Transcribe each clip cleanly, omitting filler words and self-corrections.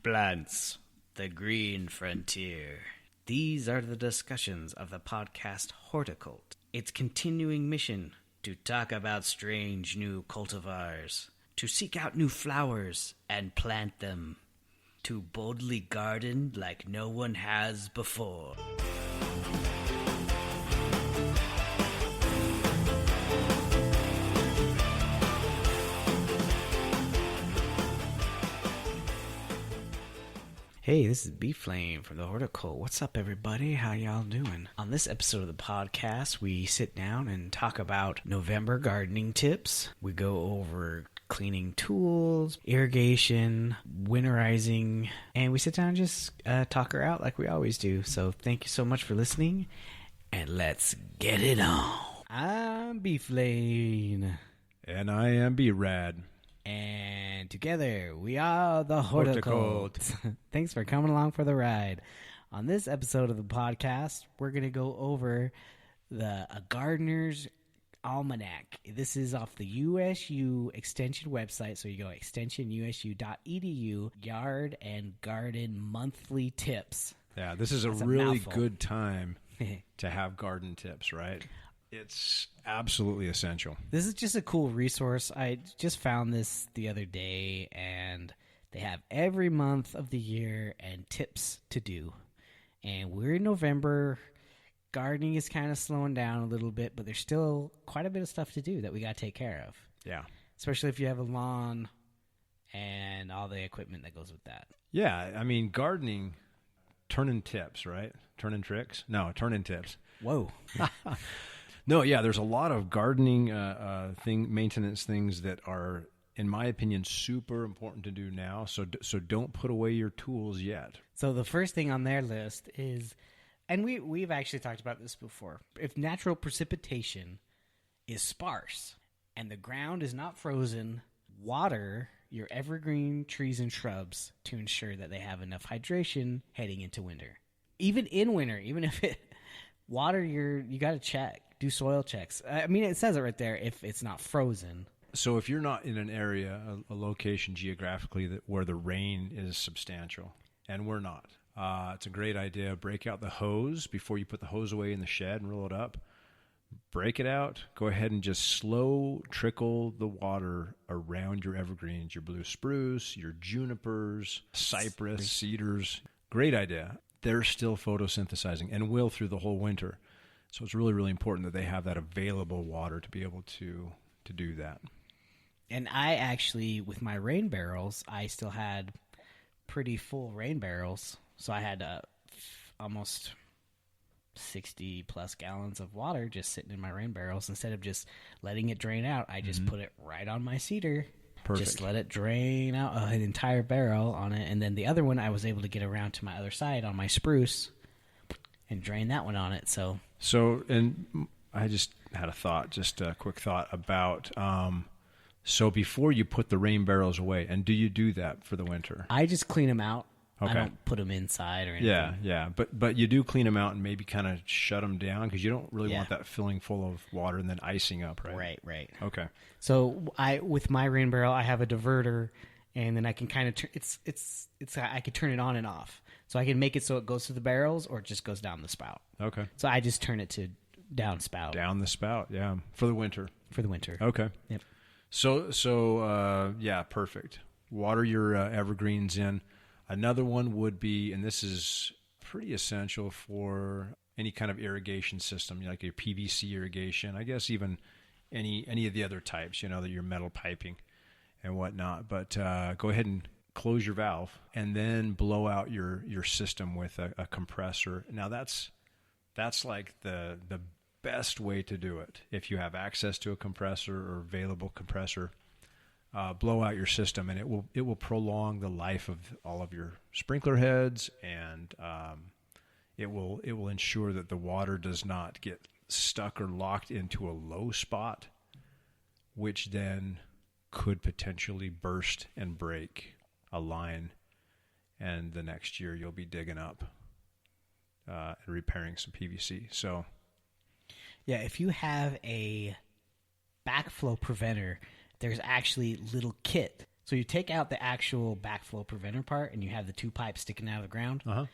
Plants, the green frontier. These are the discussions of the podcast Horticult. Its continuing mission to talk about strange new cultivars, to seek out new flowers and plant them, to boldly garden like no one has before. Hey, this is B-Flame from the Horticult. What's up, everybody? How y'all doing? On this episode of the podcast, we sit down and talk about November gardening tips. We go over cleaning tools, irrigation, winterizing, and we sit down and just talk her out like we always do. So thank you so much for listening, and let's get it on. I'm B-Flame. And I am B-Rad. And together, we are the Horticult. Thanks for coming along for the ride. On this episode of the podcast, we're going to go over a Gardener's Almanac. This is off the USU Extension website. So you go extensionusu.edu, yard and garden monthly tips. Yeah, this is a really good time to have garden tips, right? It's absolutely essential. This is just a cool resource. I just found this the other day, and they have every month of the year and tips to do. And we're in November. Gardening is kind of slowing down a little bit, but there's still quite a bit of stuff to do that we got to take care of. Yeah. Especially if you have a lawn and all the equipment that goes with that. Yeah, I mean, gardening, turning tips, right? Turning tricks? No, turning tips. Whoa. No, yeah, there's a lot of gardening maintenance things that are, in my opinion, super important to do now. So don't put away your tools yet. So the first thing on their list is, and we've actually talked about this before, if natural precipitation is sparse and the ground is not frozen, water your evergreen trees and shrubs to ensure that they have enough hydration heading into winter. Even in winter, even if it water, you got to check. Do soil checks. I mean, it says it right there if it's not frozen. So if you're not in an area, a location geographically where the rain is substantial, and we're not, it's a great idea. Break out the hose before you put the hose away in the shed and roll it up. Break it out. Go ahead and just slow trickle the water around your evergreens, your blue spruce, your junipers, cypress, cedars. Great idea. They're still photosynthesizing and will through the whole winter. So it's really, really important that they have that available water to be able to do that. And I actually, with my rain barrels, I still had pretty full rain barrels. So I had almost 60-plus gallons of water just sitting in my rain barrels. Instead of just letting it drain out, I just put it right on my cedar. Perfect. Just let it drain out an entire barrel on it. And then the other one, I was able to get around to my other side on my spruce and drain that one on it. So, and I just had a quick thought about, so before you put the rain barrels away, and do you do that for the winter? I just clean them out. Okay. I don't put them inside or anything. Yeah. But you do clean them out and maybe kind of shut them down because you don't really want that filling full of water and then icing up, right? Right. Okay. So with my rain barrel, I have a diverter, and then I can kind of I can turn it on and off. So I can make it so it goes to the barrels or it just goes down the spout. Okay. So I just turn it to down spout. Down the spout, yeah. For the winter. Okay. Yep. So yeah, perfect. Water your evergreens in. Another one would be, and this is pretty essential for any kind of irrigation system, like your PVC irrigation, I guess even any of the other types, that your metal piping and whatnot. But go ahead and close your valve and then blow out your system with a compressor. Now that's like the best way to do it. If you have access to a compressor or available compressor, blow out your system, and it will prolong the life of all of your sprinkler heads, and it will ensure that the water does not get stuck or locked into a low spot, which then could potentially burst and break a line, and the next year you'll be digging up and repairing some PVC. So, yeah, if you have a backflow preventer, there's actually little kit So you take out the actual backflow preventer part, and you have the 2 pipes sticking out of the ground. Uh-huh.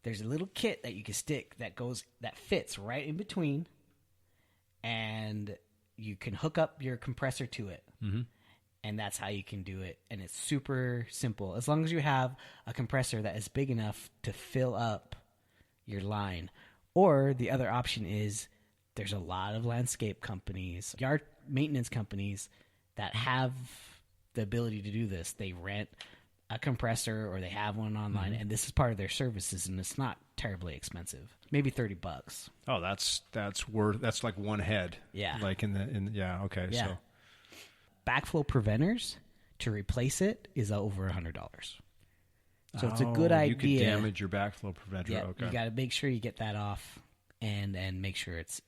There's a little kit that you can stick that fits right in between, and you can hook up your compressor to it. Mm-hmm. And that's how you can do it. And it's super simple. As long as you have a compressor that is big enough to fill up your line. Or the other option is there's a lot of landscape companies, yard maintenance companies that have the ability to do this. They rent a compressor or they have one online, and this is part of their services, and it's not terribly expensive. Maybe $30. Oh, that's like one head. Yeah. Like okay. Yeah. So Backflow preventers, to replace it, is over $100. So it's a good idea. You could damage your backflow preventer. Yeah, okay. you got to make sure you get that off and make sure it's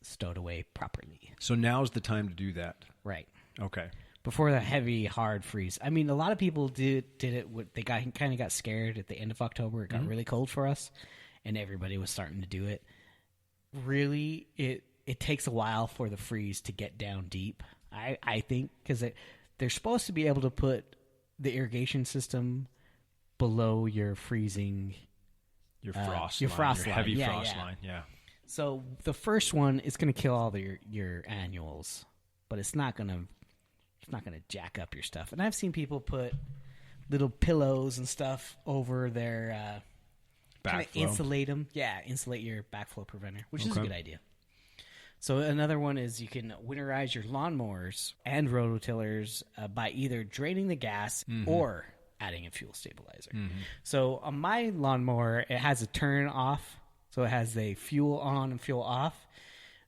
stowed away properly. So now's the time to do that. Right. Okay. Before the heavy, hard freeze. I mean, a lot of people did it. They kind of got scared at the end of October. It got really cold for us, and everybody was starting to do it. Really, it takes a while for the freeze to get down deep, I think, because they're supposed to be able to put the irrigation system below your freezing... Your frost your line. Frost your line. heavy Yeah, frost yeah. line. Yeah. So the first one is going to kill all your annuals, but it's not going to jack up your stuff. And I've seen people put little pillows and stuff over their kind of insulate them. Yeah, insulate your backflow preventer, which is a good idea. So another one is you can winterize your lawnmowers and rototillers by either draining the gas or adding a fuel stabilizer. So on my lawnmower, it has a turn off. So it has a fuel on and fuel off.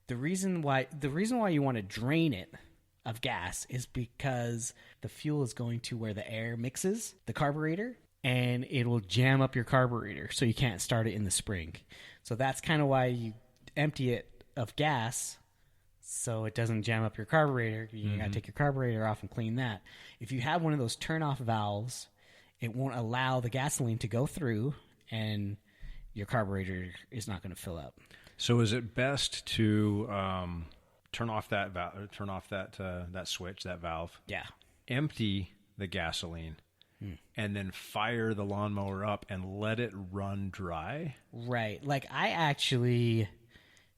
The reason why you want to drain it of gas is because the fuel is going to where the air mixes the carburetor, and it will jam up your carburetor, so you can't start it in the spring. So that's kind of why you empty it of gas, so it doesn't jam up your carburetor. You got to take your carburetor off and clean that. If you have one of those turn-off valves, it won't allow the gasoline to go through, and your carburetor is not going to fill up. So is it best to turn off that that switch, that valve? Yeah. Empty the gasoline, and then fire the lawnmower up and let it run dry? Right. Like, I actually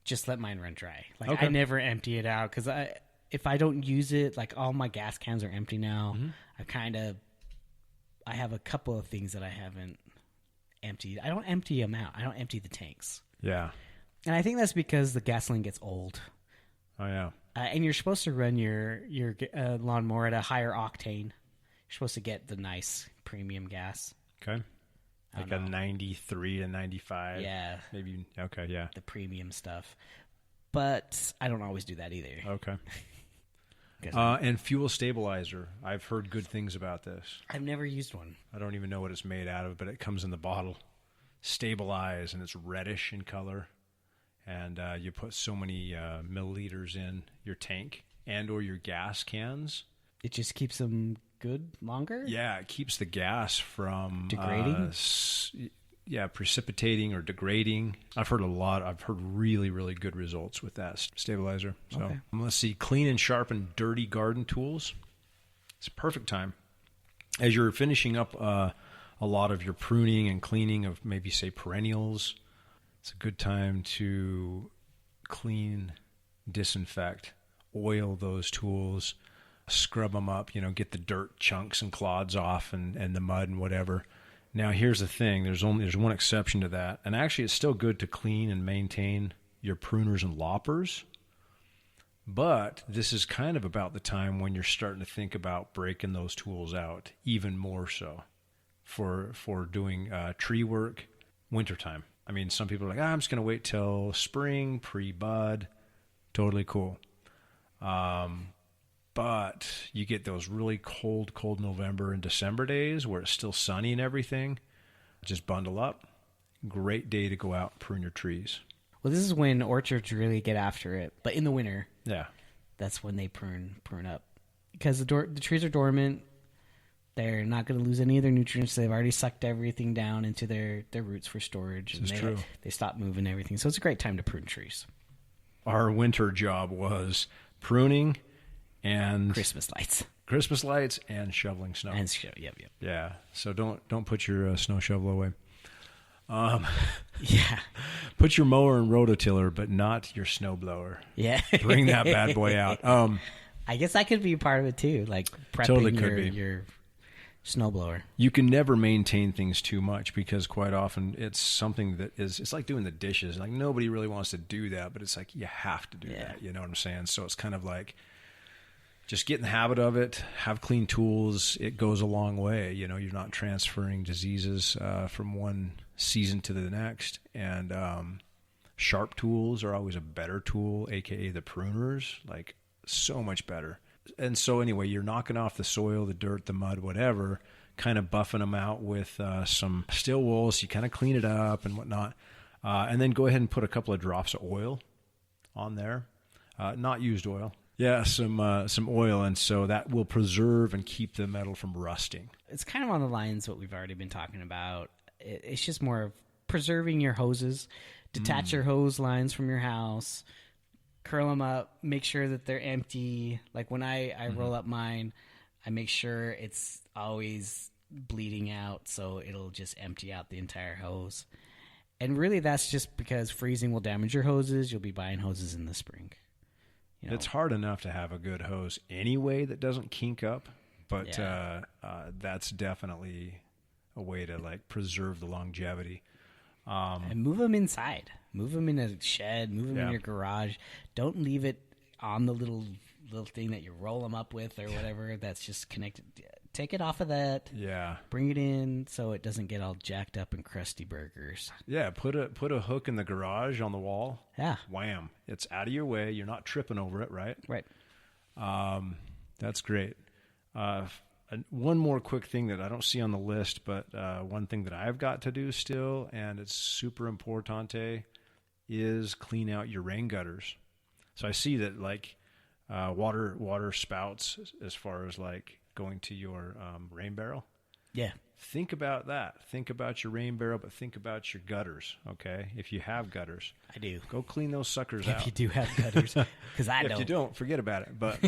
just let mine run dry. Like, Okay. I never empty it out, because if I don't use it, like, all my gas cans are empty now. I have a couple of things that I haven't emptied. I don't empty them out. I don't empty the tanks. Yeah. And I think that's because the gasoline gets old. Oh, yeah. And you're supposed to run your lawnmower at a higher octane. You're supposed to get the nice premium gas. Okay. Like a 93 to 95. Yeah. Maybe. Okay, yeah. The premium stuff. But I don't always do that either. Okay. And fuel stabilizer. I've heard good things about this. I've never used one. I don't even know what it's made out of, but it comes in the bottle. Stabilize, and it's reddish in color. And you put so many milliliters in your tank and or your gas cans. It just keeps them good longer? Yeah, it keeps the gas from... degrading? Precipitating or degrading. I've heard really, really good results with that stabilizer. So Okay. Let's see. Clean and sharpen dirty garden tools. It's a perfect time. As you're finishing up a lot of your pruning and cleaning of maybe, say, perennials, it's a good time to clean, disinfect, oil those tools, scrub them up, get the dirt chunks and clods off and the mud and whatever. Now, here's the thing. There's one exception to that. And actually, it's still good to clean and maintain your pruners and loppers. But this is kind of about the time when you're starting to think about breaking those tools out, even more so for doing tree work, wintertime. I mean, some people are like, I'm just going to wait till spring, pre-bud. Totally cool. But you get those really cold November and December days where it's still sunny and everything. Just bundle up. Great day to go out and prune your trees. Well, this is when orchards really get after it. But in the winter, Yeah. that's when they prune up. Because the trees are dormant. They're not going to lose any of their nutrients. They've already sucked everything down into their roots for storage. This is true. They stop moving everything. So it's a great time to prune trees. Our winter job was pruning and Christmas lights. Christmas lights and shoveling snow. Yep. Yeah. So don't put your snow shovel away. Yeah. Put your mower and rototiller, but not your snow blower. Yeah. Bring that bad boy out. I guess that could be part of it too, like prepping Totally could be. your snowblower. You can never maintain things too much because quite often it's something that it's like doing the dishes. Like nobody really wants to do that, but it's like you have to do that. You know what I'm saying? So it's kind of like just get in the habit of it, have clean tools. It goes a long way. You know, you're not transferring diseases from one season to the next. And sharp tools are always a better tool, aka the pruners, like so much better. And so anyway, you're knocking off the soil, the dirt, the mud, whatever, kind of buffing them out with some steel wool. So you kind of clean it up and whatnot. And then go ahead and put a couple of drops of oil on there, not used oil. Yeah, some oil. And so that will preserve and keep the metal from rusting. It's kind of on the lines what we've already been talking about. It's just more of preserving your hoses. Detach your hose lines from your house. Curl them up, make sure that they're empty. Like when I roll up mine, I make sure it's always bleeding out so it'll just empty out the entire hose. And really that's just because freezing will damage your hoses. You'll be buying hoses in the spring. You know? It's hard enough to have a good hose anyway that doesn't kink up, but that's definitely a way to like preserve the longevity. And move them inside. Move them in a shed. Move them in your garage. Don't leave it on the little thing that you roll them up with or whatever that's just connected. Take it off of that. Yeah. Bring it in so it doesn't get all jacked up and crusty burgers. Yeah. Put a hook in the garage on the wall. Yeah. Wham! It's out of your way. You're not tripping over it, right? Right. That's great. One more quick thing that I don't see on the list, but one thing that I've got to do still, and it's super importante, is clean out your rain gutters. So I see that like water spouts as far as like going to your rain barrel. Yeah. Think about that. Think about your rain barrel, but think about your gutters, okay? If you have gutters. I do. Go clean those suckers out. If you do have gutters, because I don't. If you don't, forget about it. But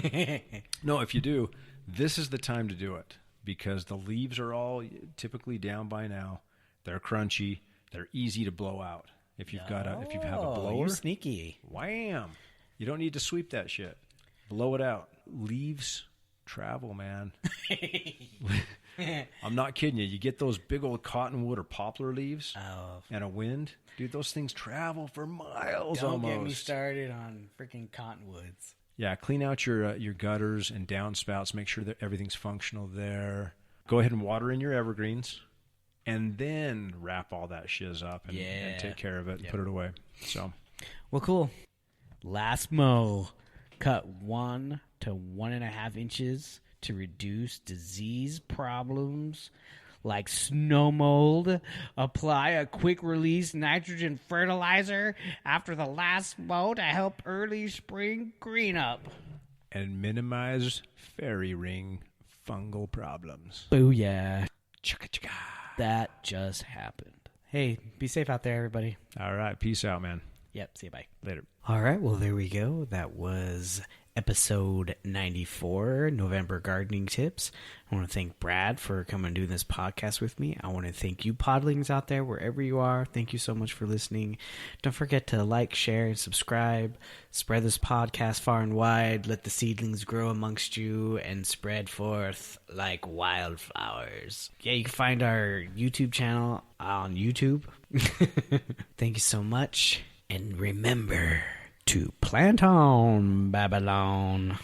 no, if you do, this is the time to do it because the leaves are all typically down by now. They're crunchy. They're easy to blow out. If you have a blower, you're sneaky. Wham! You don't need to sweep that shit. Blow it out. Leaves travel, man. I'm not kidding you. You get those big old cottonwood or poplar leaves and a wind, dude. Those things travel for miles. Don't almost. get me started on freaking cottonwoods. Yeah, clean out your gutters and downspouts. Make sure that everything's functional there. Go ahead and water in your evergreens, and then wrap all that shiz up and take care of it and put it away. So, well, cool. Last mow, cut 1 to 1.5 inches to reduce disease problems like snow mold. Apply a quick release nitrogen fertilizer after the last mow to help early spring green up. And minimize fairy ring fungal problems. Booyah. Chugga-chugga. That just happened. Hey, be safe out there, everybody. All right. Peace out, man. Yep. See you. Bye. Later. All right. Well, there we go. That was episode 94, November Gardening Tips. I want to thank Brad for coming and doing this podcast with me. I want to thank you podlings out there, wherever you are. Thank you so much for listening. Don't forget to like, share, and subscribe. Spread this podcast far and wide. Let the seedlings grow amongst you and spread forth like wildflowers. Yeah, you can find our YouTube channel on YouTube. Thank you so much. And remember to plant on, Babylon.